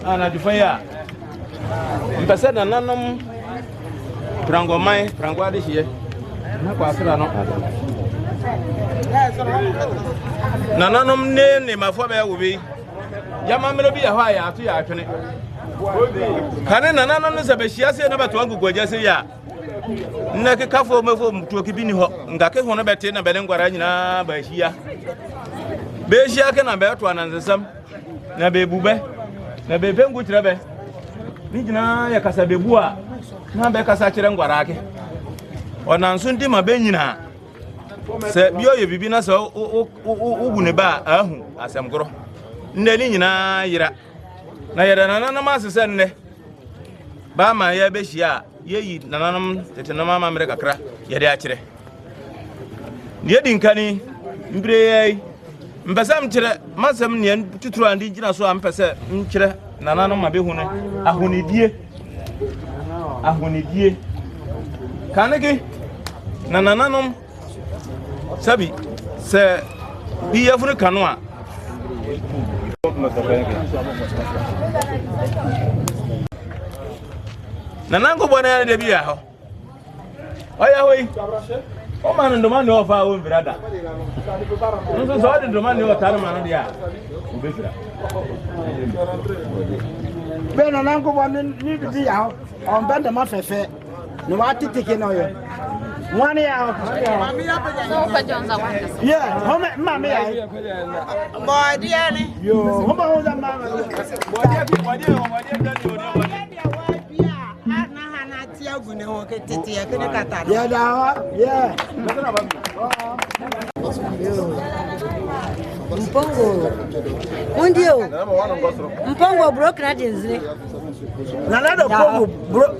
Anadifaya mpese na nanom prangomai prangwade hie na kwa asira no na nanom ne mafo ba wobi yama mero bi ya ho aya ato ya atwene kane na nanom no sabehia se na bato agugwaja se ya nna ke kafo mafo mtuo kibini ho ngake ho no bete na bele ngwara nyina ba hia be hia ke na be to anansesam na be bube na be pengu tirebe ni jina ya kasa bebu a na be kasa kire ngwara ake ona nso ndi ma be nyina se bio ye bibi na se ugu ne ba ahu asemgoro nne ni nyina yira na yira na na ma sese nne ba ma ya be hia yeyi nananam tete na mama mere kakra ye de akire ne dinkani mbre mpesam kire masam ne tuturu andi gina so ampese nkire nananam mabehu ne ahonidie kaneke nananam sabi se biya funu kanu a nanango bona de biya ho oya hoyi o man ndo man no fa o virada nso so de ndo man no tar man dia o be fira be nanango bona ni biya ho on bende ma fefe no wa titike no yo Mwani ya mami ya pa jonza wanga yeah home mami ya bodia ne yo homa hoza mama bodia na hana tia gune ho ketete ya kene katana ya dawa yeah mpongo ondio mpongo bro credits ne na lado mpongo bro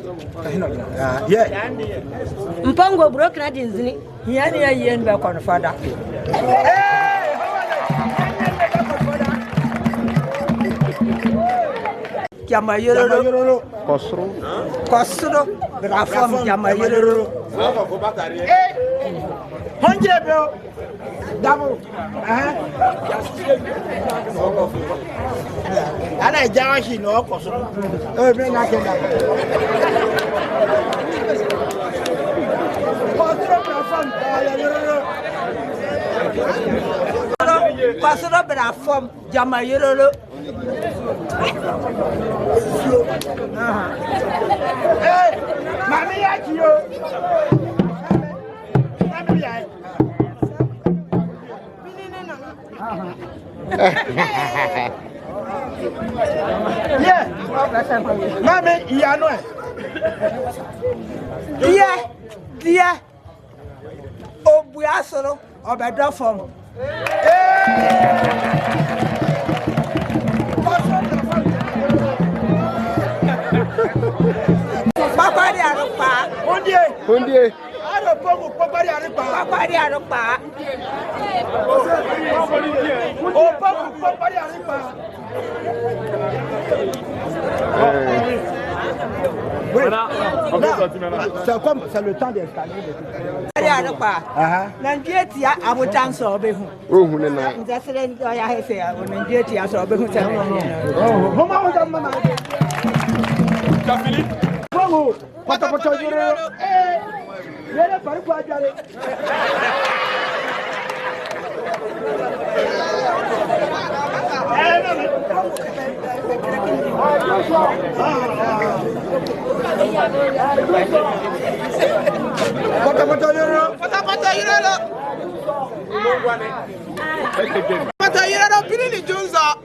yeah mpongo bro credits ne yani ya yen ba kon fada Jama yororo kosro grafam jama yororo honje bro dabu ana jawa shi no kosro be na kenda kosro grafam yororo kosro grafam jama yororo hey, mami ya kiyo. Mami ya. Yeah. Mami iya no. Dia. Obu asoro obedo fom. Papari arupa. Ondie. Aro pogo papari arupa. Papari arupa. O pogo papari arupa. C'est comme c'est le temps d'installer de tout. Arupa. Nandieti ya abutan so behu. Ohun na. Ndasere ndo ya hefe ya nandieti ya so behu se. Mama o mama. Philippe. Bongo, pata yoro. Yere pari kwa jare. Pata yoro. Pata yoro Pili Junza.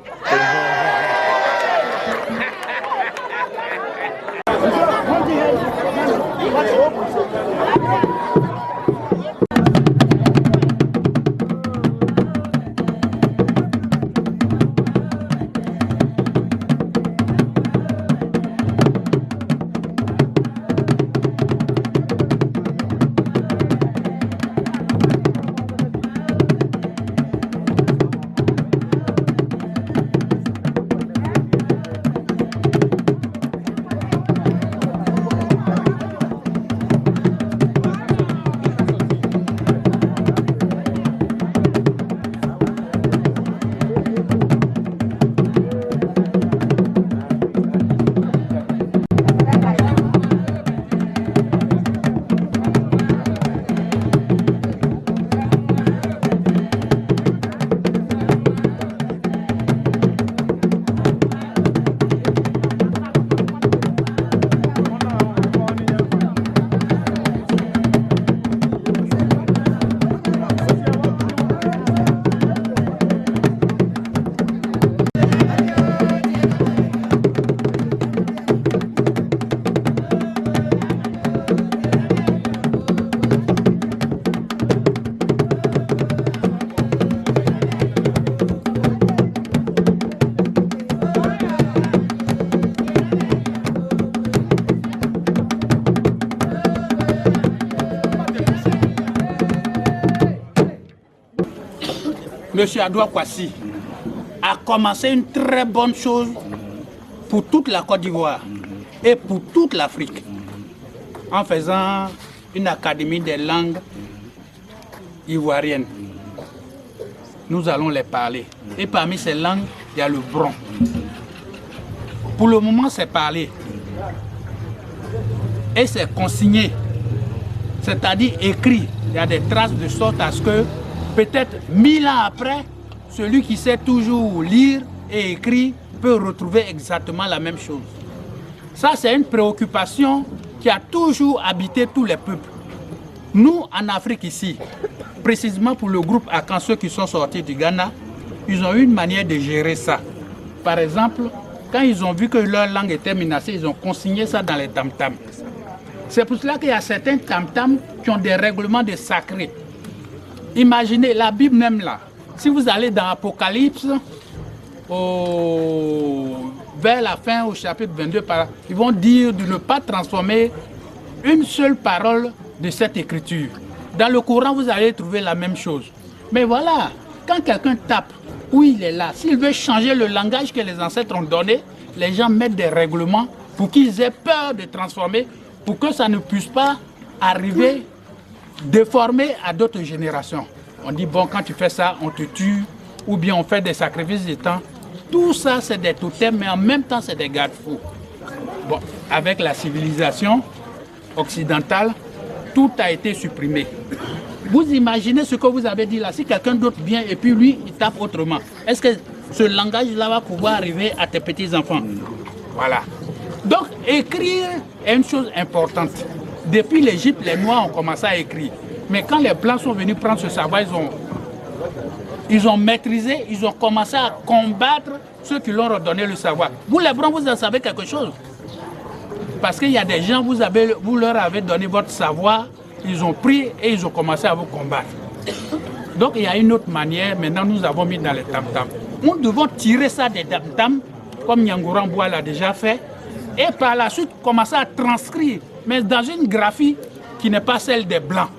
M. Adoua Kwasi a commencé une très bonne chose pour toute la Côte d'Ivoire et pour toute l'Afrique en faisant une académie des langues ivoiriennes. Nous allons les parler. Et parmi ces langues, il y a le bron. Pour le moment, c'est parlé. Et c'est consigné. C'est-à-dire écrit. Il y a des traces de sorte à ce que, peut-être 1000 ans après, celui qui sait toujours lire et écrire peut retrouver exactement la même chose. Ça, c'est une préoccupation qui a toujours habité tous les peuples. Nous, en Afrique ici, précisément pour le groupe Akan, ceux qui sont sortis du Ghana, ils ont eu une manière de gérer ça. Par exemple, quand ils ont vu que leur langue était menacée, ils ont consigné ça dans les tam-tams. C'est pour cela qu'il y a certains tam-tams qui ont des règlements de sacré. Imaginez, la Bible même là, si vous allez dans Apocalypse, vers la fin, au chapitre 22, ils vont dire de ne pas transformer une seule parole de cette écriture. Dans le Coran, vous allez trouver la même chose. Mais voilà, quand quelqu'un tape où il est là, s'il veut changer le langage que les ancêtres ont donné, les gens mettent des règlements pour qu'ils aient peur de transformer, pour que ça ne puisse pas arriver déformé à d'autres générations. On dit, bon, quand tu fais ça, on te tue, ou bien on fait des sacrifices de temps. Tout ça, c'est des totems, mais en même temps, c'est des garde-fous. Bon, avec la civilisation occidentale, tout a été supprimé. Vous imaginez ce que vous avez dit là, si quelqu'un d'autre vient et puis lui, il tape autrement. Est-ce que ce langage-là va pouvoir arriver à tes petits-enfants? Voilà. Donc, écrire est une chose importante. Depuis l'Égypte, les Noirs ont commencé à écrire. Mais quand les Blancs sont venus prendre ce savoir, ils ont maîtrisé, ils ont commencé à combattre ceux qui leur ont donné le savoir. Vous, les Blancs, vous en savez quelque chose? Parce qu'il y a des gens, vous leur avez donné votre savoir, ils ont pris et ils ont commencé à vous combattre. Donc il y a une autre manière, maintenant nous avons mis dans les tam-tams. Nous devons tirer ça des tam-tams, comme Nyangouran Bois l'a déjà fait, et par la suite commencer à transcrire, mais dans une graphie qui n'est pas celle des Blancs.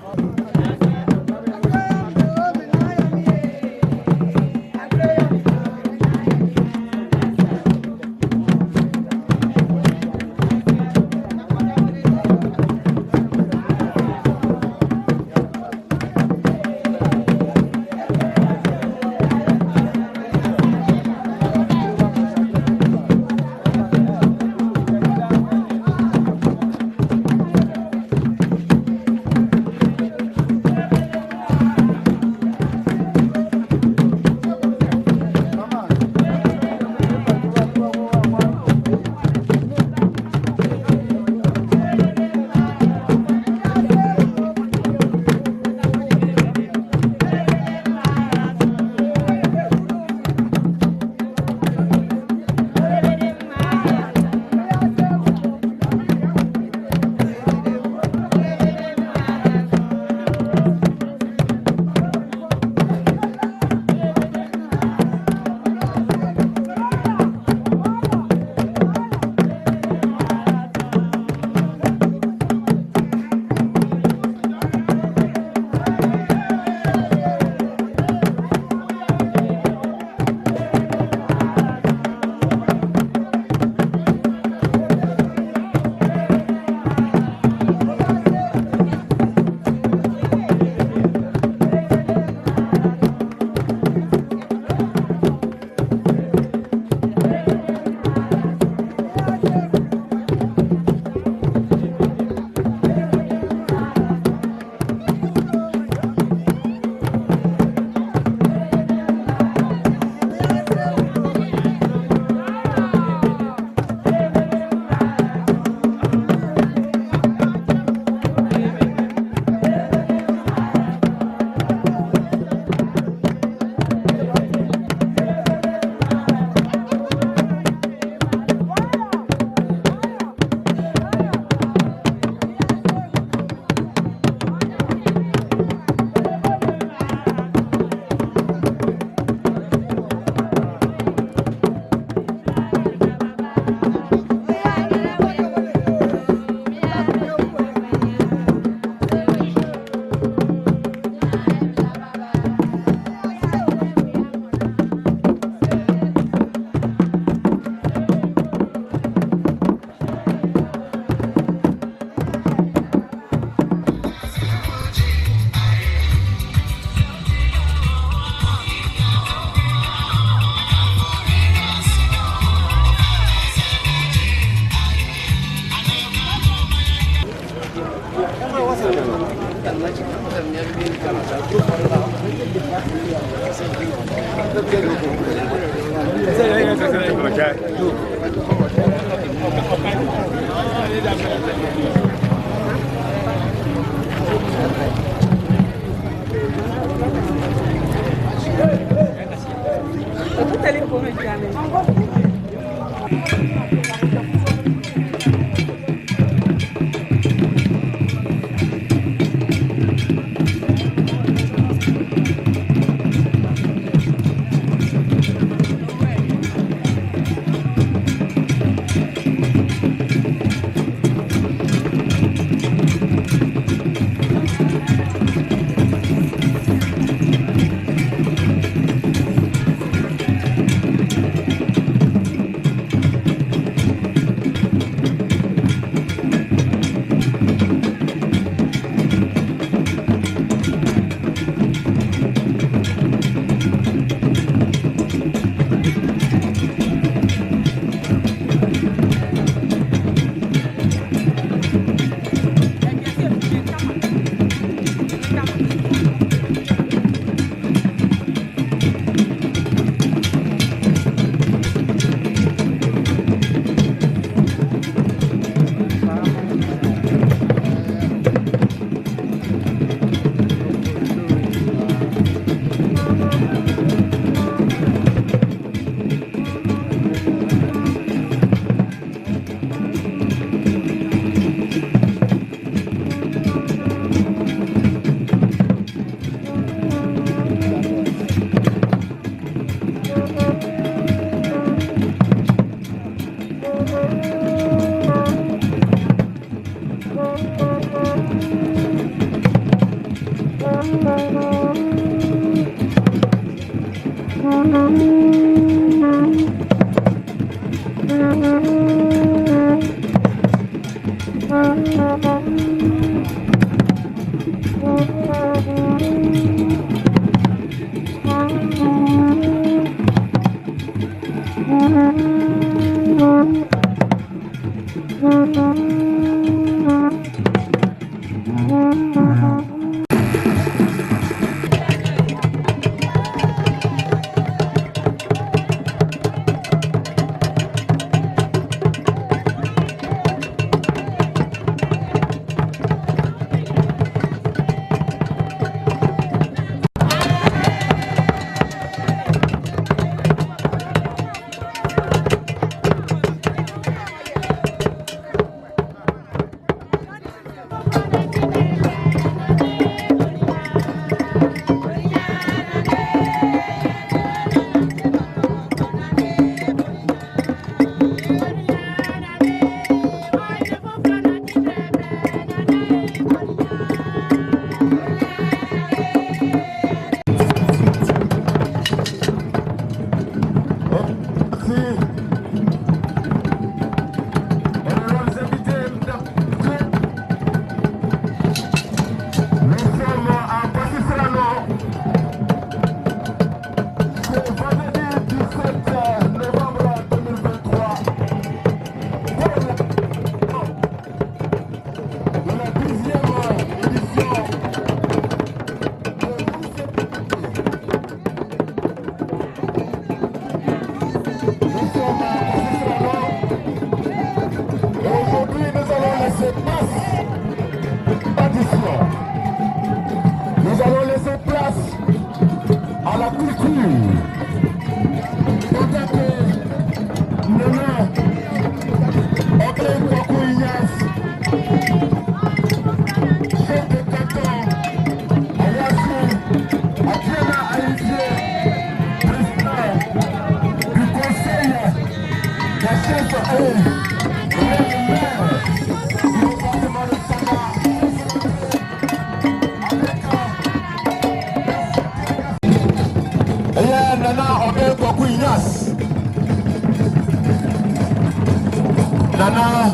Nana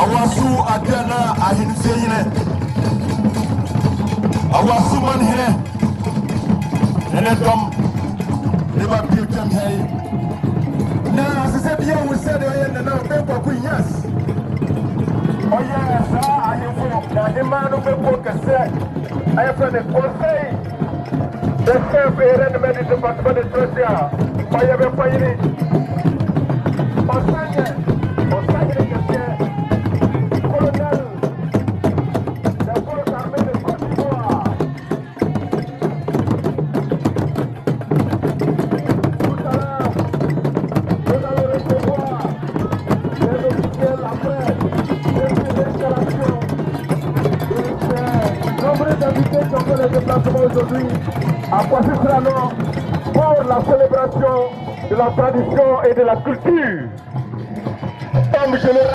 awasu adana ahinseyine awasu man here ene dom riba biltam hay na asese biya wusede oye nana be kwa kunyas oye sa ahifo na imanu be ko kase ayfa ne conseil de chef et de département de Trosia oye be payini Aujourd'hui, à Poissy-sur-Nord pour la célébration de la tradition et de la culture. Homme général.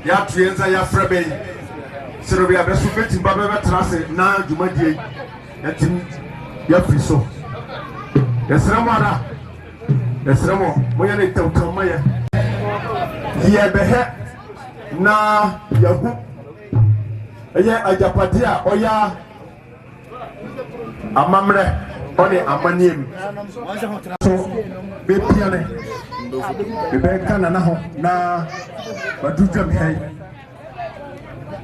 Ya tuyenza ya frebe sero bia beso beti ba be trase na dwumadie yatim ya friso yesramo ada yesramo moya ne tawtama ya ye behe na yahu eye ajapatia oya amamre oni amaniem so be piane be kana na ho na badujam hay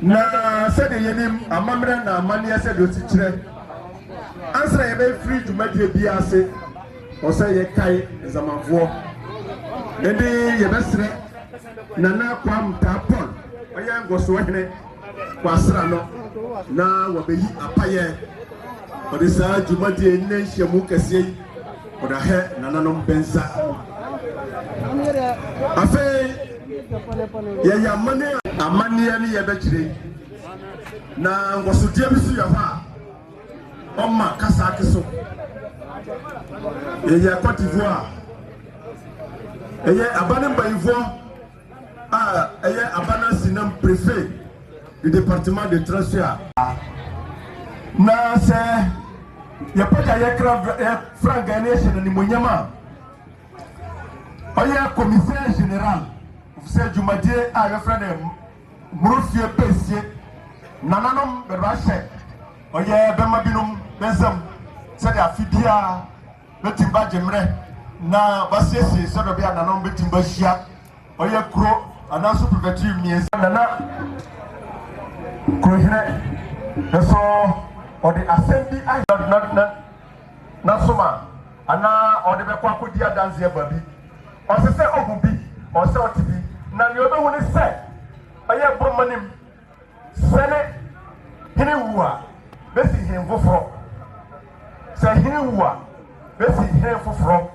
na said yenim amamre na amania said otichire answer ye be free to make bi ase o say ye kai zamanfo ende ye besre na na kwam tapon oye ngoso hene kwasra no na wobeyi apaye odisa jumadi enne nhyiamu kase oda he nananom benza afi ye ya mane amania ni ye bekire na ngosodie bisu ya ha omma kasa akiso ye ya Côte d'Ivoire eye abane mbayifo eye abana sinam préfet du département de Transfer na se ye paka ye franc Ghanaian ni monyama oye commissaire général officier Jumadie a ye frère Murufie Pesie nananom berwache oye bema binum benzam se dia fidia betimba jemre na basiesie se do bia nanom betimba hia oye kro anaso prefecture mienza nana kro hene eso odi assembly I na soma ana odi be kwa kodi adanze babi o se ogubi o se otibi na ni obe woni se aye bromanim sene hene wuwa besi hen foforo se hene wuwa besi hen foforo